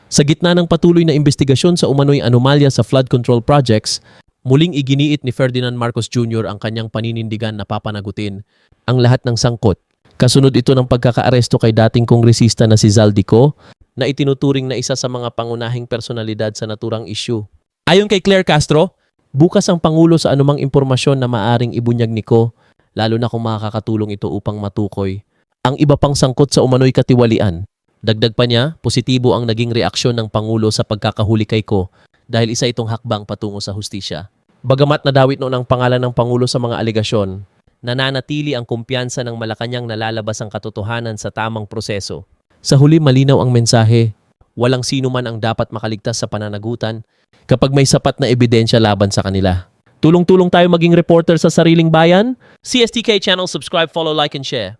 Sa gitna ng patuloy na investigasyon sa umano'y anomalya sa flood control projects, muling iginiit ni Ferdinand Marcos Jr. ang kanyang paninindigan na papanagutin ang lahat ng sangkot. Kasunod ito ng pagkakaaresto kay dating kongresista na si Zaldico na itinuturing na isa sa mga pangunahing personalidad sa naturang issue. Ayon kay Claire Castro, bukas ang Pangulo sa anumang impormasyon na maaring ibunyag ni Ko, lalo na kung makakatulong ito upang matukoy ang iba pang sangkot sa umano'y katiwalian. Dagdag pa niya, positibo ang naging reaksyon ng Pangulo sa pagkakahuli kay Ko dahil isa itong hakbang patungo sa hustisya. Bagamat nadawit noon ang pangalan ng Pangulo sa mga alegasyon, nananatili ang kumpiyansa ng Malacanang na lalabas ang katotohanan sa tamang proseso. Sa huli malinaw ang mensahe, walang sino man ang dapat makaligtas sa pananagutan kapag may sapat na ebidensya laban sa kanila. Tulong-tulong tayo maging reporter sa sariling bayan. CSTK channel, subscribe, follow, like, and share.